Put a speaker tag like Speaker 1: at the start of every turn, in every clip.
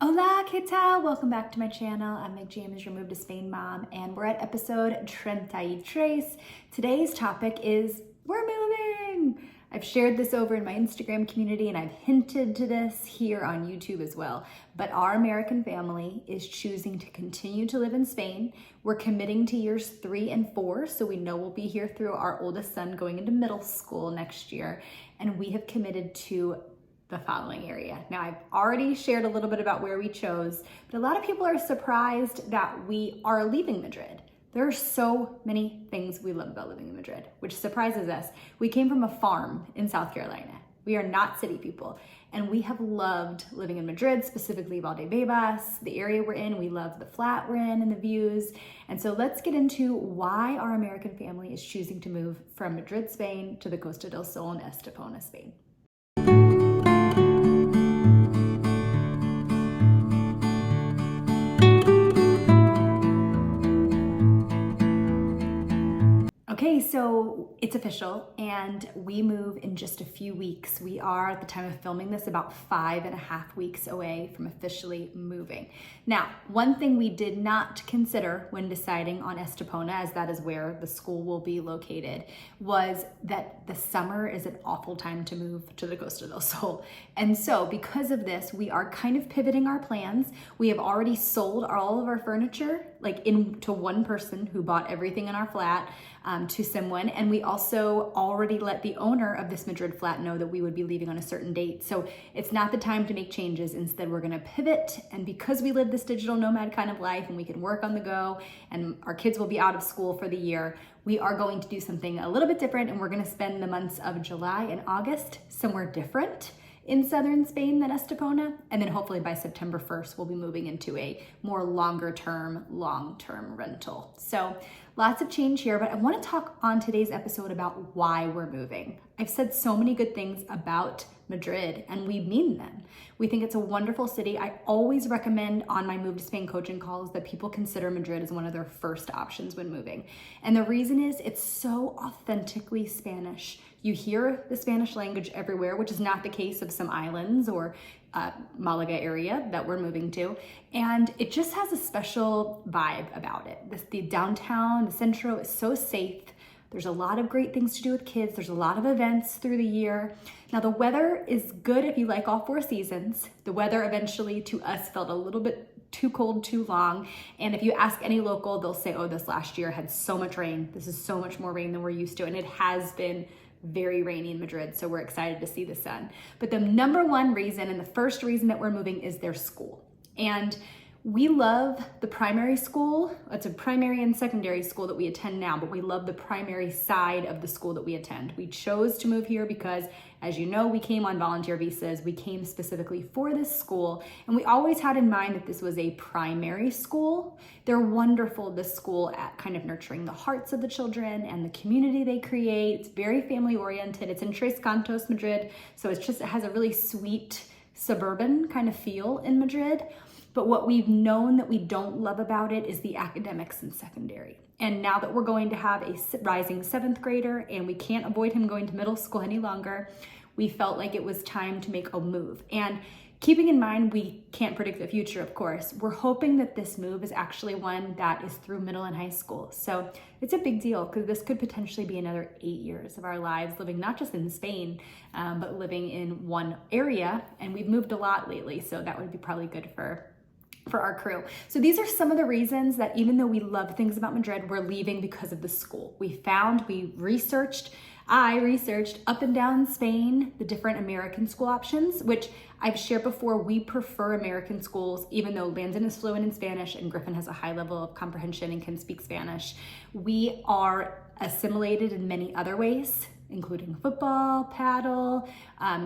Speaker 1: Hola, ¿qué tal? Welcome back to my channel. I'm Meg James, your Move to Spain mom, and we're at episode Treinta. Today's topic is we're moving. I've shared this over in my Instagram community and I've hinted to this here on YouTube as well. But our American family is choosing to continue to live in Spain. We're committing to years 3 and 4, so we know we'll be here through our oldest son going into middle school next year. And we have committed to the following area. Now, I've already shared a little bit about where we chose, but a lot of people are surprised that we are leaving Madrid. There are so many things we love about living in Madrid, which surprises us. We came from a farm in South Carolina. We are not city people, and we have loved living in Madrid, specifically Valdebebas, the area we're in. We love the flat we're in and the views. And so let's get into why our American family is choosing to move from Madrid, Spain to the Costa del Sol in Estepona, Spain. Okay, so it's official and we move in just a few weeks. We are, at the time of filming this, about 5.5 weeks away from officially moving. Now, one thing we did not consider when deciding on Estepona, as that is where the school will be located, was that the summer is an awful time to move to the Costa del Sol. And so because of this, we are kind of pivoting our plans. We have already sold all of our furniture, to one person who bought everything in our flat, to someone, and we also already let the owner of this Madrid flat know that we would be leaving on a certain date. So it's not the time to make changes. Instead, we're gonna pivot, and because we live this digital nomad kind of life and we can work on the go and our kids will be out of school for the year, we are going to do something a little bit different, and we're gonna spend the months of July and August somewhere different in southern Spain than Estepona, and then hopefully by September 1st, we'll be moving into a more long-term rental. So lots of change here, but I wanna talk on today's episode about why we're moving. I've said so many good things about Madrid, and we mean them. We think it's a wonderful city. I always recommend on my Move to Spain coaching calls that people consider Madrid as one of their first options when moving. And the reason is it's so authentically Spanish. You hear the Spanish language everywhere, which is not the case of some islands or Malaga area that we're moving to. And it just has a special vibe about it. The downtown, the centro is so safe. There's a lot of great things to do with kids. There's a lot of events through the year. Now the weather is good if you like all 4 seasons. The weather eventually to us felt a little bit too cold, too long. And if you ask any local, they'll say, oh, this last year had so much rain. This is so much more rain than we're used to. And it has been very rainy in Madrid, so we're excited to see the sun. But the number one reason and the first reason that we're moving is their school. And we love the primary school. It's a primary and secondary school that we attend now, but we love the primary side of the school that we attend. We chose to move here because, as you know, we came on volunteer visas. We came specifically for this school, and we always had in mind that this was a primary school. They're wonderful, this school, at kind of nurturing the hearts of the children and the community they create. It's very family oriented. It's in Tres Cantos, Madrid, so it has a really sweet suburban kind of feel in Madrid. But what we've known that we don't love about it is the academics in secondary. And now that we're going to have a rising 7th grader and we can't avoid him going to middle school any longer, we felt like it was time to make a move. And keeping in mind, we can't predict the future, of course, we're hoping that this move is actually one that is through middle and high school. So it's a big deal because this could potentially be another 8 years of our lives living not just in Spain, but living in one area. And we've moved a lot lately, so that would be probably good for our crew. So these are some of the reasons that even though we love things about Madrid, we're leaving because of the school. I researched up and down Spain, the different American school options, which I've shared before. We prefer American schools, even though Landon is fluent in Spanish and Griffin has a high level of comprehension and can speak Spanish. We are assimilated in many other ways, including football, paddle,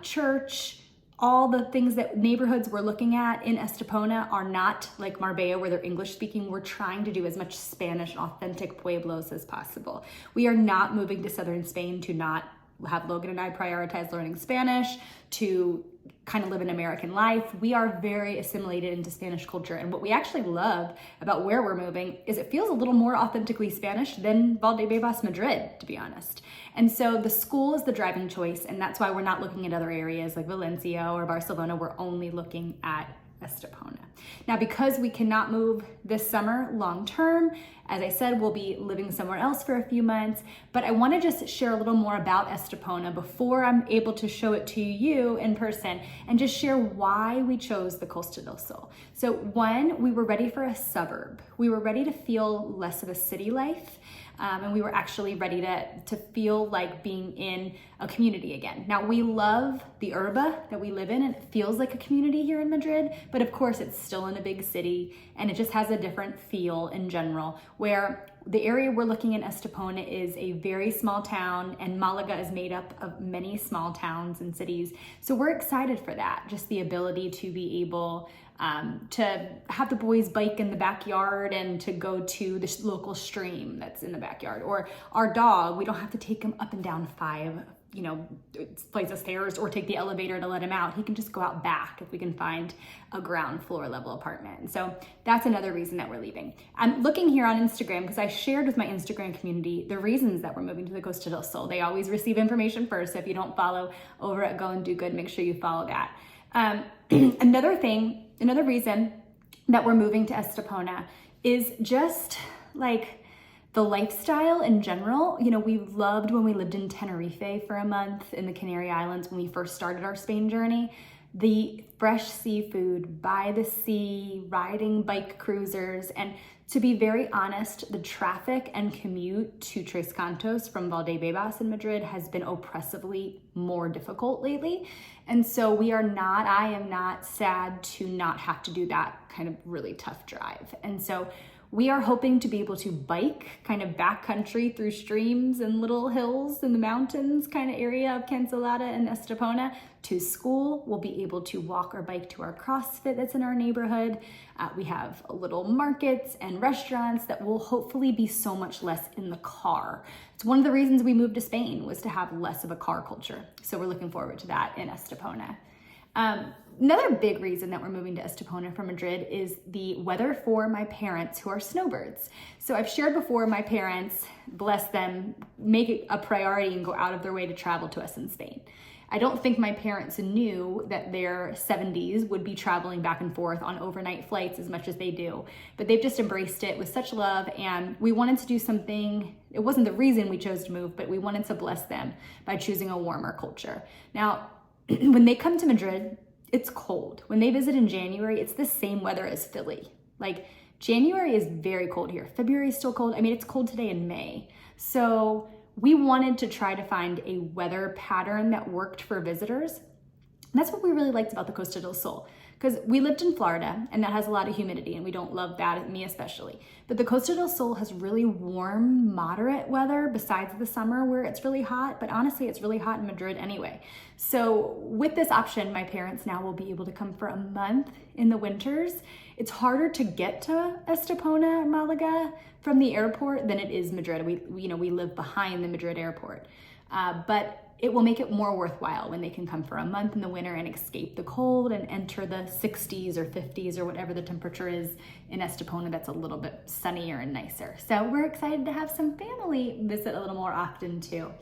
Speaker 1: church. All the things that neighborhoods we're looking at in Estepona are not like Marbella where they're English speaking. We're trying to do as much Spanish and authentic pueblos as possible. We are not moving to southern Spain to not have Logan and I prioritize learning Spanish, to kind of live an American life. We are very assimilated into Spanish culture. And what we actually love about where we're moving is it feels a little more authentically Spanish than Valdebebas, Madrid, to be honest. And so the school is the driving choice. And that's why we're not looking at other areas like Valencia or Barcelona. We're only looking at Estepona. Now, because we cannot move this summer long term, as I said, we'll be living somewhere else for a few months, but I want to just share a little more about Estepona before I'm able to show it to you in person and just share why we chose the Costa del Sol. So one, we were ready for a suburb. We were ready to feel less of a city life. And we were actually ready to feel like being in a community again. Now, we love the urba that we live in, and it feels like a community here in Madrid, but of course it's still in a big city, and it just has a different feel in general, where the area we're looking in Estepona is a very small town, and Malaga is made up of many small towns and cities. So we're excited for that, just the ability to be able to have the boys bike in the backyard and to go to the local stream that's in the backyard. Or our dog, we don't have to take him up and down 5 flights of stairs or take the elevator to let him out. He can just go out back if we can find a ground floor level apartment. And so that's another reason that we're leaving. I'm looking here on Instagram because I shared with my Instagram community the reasons that we're moving to the Costa del Sol. They always receive information first. So if you don't follow over at Go and Do Good, make sure you follow that. Another reason that we're moving to Estepona is just like the lifestyle in general. We loved when we lived in Tenerife for a month in the Canary Islands when we first started our Spain journey. The fresh seafood by the sea, riding bike cruisers, and to be very honest, the traffic and commute to Tres Cantos from Valdebebas in Madrid has been oppressively more difficult lately. And so I am not sad to not have to do that kind of really tough drive. And so we are hoping to be able to bike kind of backcountry through streams and little hills in the mountains kind of area of Cancelada and Estepona to school. We'll be able to walk or bike to our CrossFit that's in our neighborhood. We have little markets and restaurants that will hopefully be so much less in the car. It's one of the reasons we moved to Spain, was to have less of a car culture. So we're looking forward to that in Estepona. Another big reason that we're moving to Estepona from Madrid is the weather for my parents who are snowbirds. So I've shared before, my parents, bless them, make it a priority and go out of their way to travel to us in Spain. I don't think my parents knew that their 70s would be traveling back and forth on overnight flights as much as they do, but they've just embraced it with such love, and we wanted to do something. It wasn't the reason we chose to move, but we wanted to bless them by choosing a warmer culture. Now, when they come to Madrid, it's cold. When they visit in January, it's the same weather as Philly. Like, January is very cold here. February is still cold. I mean, it's cold today in May. So we wanted to try to find a weather pattern that worked for visitors. And that's what we really liked about the Costa del Sol, because we lived in Florida and that has a lot of humidity and we don't love that, me especially. But the Costa del Sol has really warm, moderate weather besides the summer where it's really hot, but honestly, it's really hot in Madrid anyway. So with this option, my parents now will be able to come for a month in the winters. It's harder to get to Estepona, Malaga from the airport than it is Madrid. We live behind the Madrid airport, but it will make it more worthwhile when they can come for a month in the winter and escape the cold and enter the 60s or 50s or whatever the temperature is in Estepona that's a little bit sunnier and nicer. So we're excited to have some family visit a little more often too.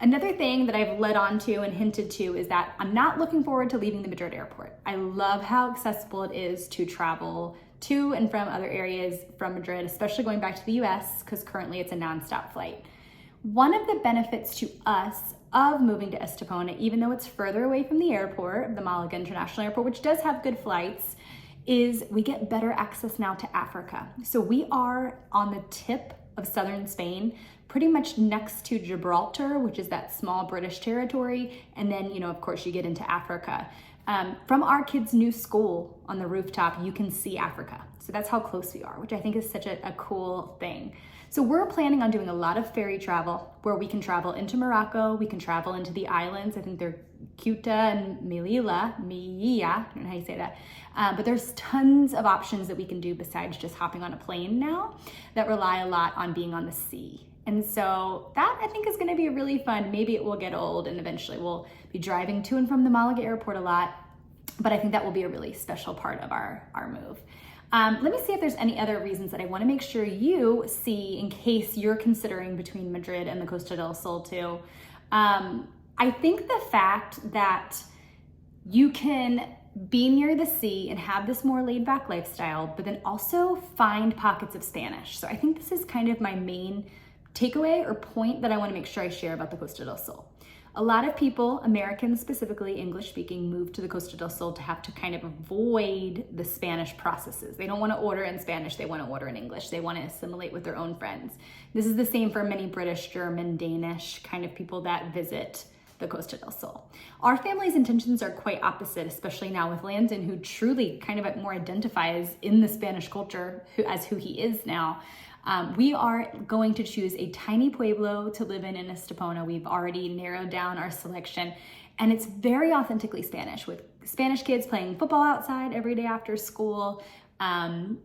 Speaker 1: Another thing that I've led on to and hinted to is that I'm not looking forward to leaving the Madrid airport. I love how accessible it is to travel to and from other areas from Madrid, especially going back to the US, because currently it's a nonstop flight. One of the benefits to us of moving to Estepona, even though it's further away from the airport, the Malaga International Airport, which does have good flights, is we get better access now to Africa. So we are on the tip of southern Spain, pretty much next to Gibraltar, which is that small British territory. And then, of course, you get into Africa. From our kids' new school on the rooftop, you can see Africa. So that's how close we are, which I think is such a cool thing. So we're planning on doing a lot of ferry travel where we can travel into Morocco, we can travel into the islands. I think they're Ceuta and Melilla, I don't know how you say that. But there's tons of options that we can do besides just hopping on a plane now that rely a lot on being on the sea. And so that I think is gonna be really fun. Maybe it will get old and eventually we'll be driving to and from the Malaga airport a lot, but I think that will be a really special part of our move. Let me see if there's any other reasons that I want to make sure you see in case you're considering between Madrid and the Costa del Sol too. I think the fact that you can be near the sea and have this more laid back lifestyle, but then also find pockets of Spanish. So I think this is kind of my main takeaway or point that I want to make sure I share about the Costa del Sol. A lot of people, Americans specifically, English speaking, move to the Costa del Sol to have to kind of avoid the Spanish processes. They don't want to order in Spanish, they want to order in English. They want to assimilate with their own friends. This is the same for many British, German, Danish kind of people that visit the Costa del Sol. Our family's intentions are quite opposite, especially now with Landon, who truly kind of more identifies in the Spanish culture as who he is now. We are going to choose a tiny pueblo to live in Estepona. We've already narrowed down our selection, and it's very authentically Spanish, with Spanish kids playing football outside every day after school,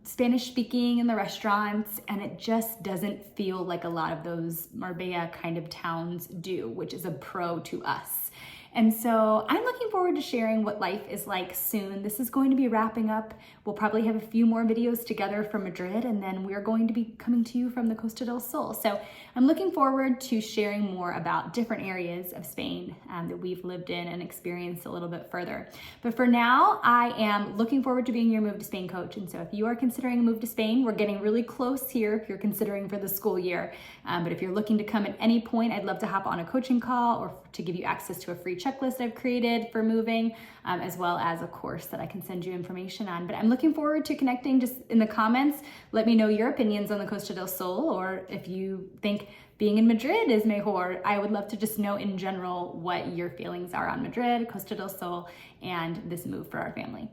Speaker 1: Spanish speaking in the restaurants, and it just doesn't feel like a lot of those Marbella kind of towns do, which is a pro to us. And so I'm looking forward to sharing what life is like soon. This is going to be wrapping up. We'll probably have a few more videos together from Madrid, and then we're going to be coming to you from the Costa del Sol. So I'm looking forward to sharing more about different areas of Spain that we've lived in and experienced a little bit further. But for now, I am looking forward to being your Move to Spain coach. And so if you are considering a move to Spain, we're getting really close here if you're considering for the school year. But if you're looking to come at any point, I'd love to hop on a coaching call or to give you access to a free checklist I've created for moving, as well as a course that I can send you information on. But I'm looking forward to connecting. Just in the comments, let me know your opinions on the Costa del Sol, or if you think being in Madrid is mejor. I would love to just know in general what your feelings are on Madrid, Costa del Sol, and this move for our family.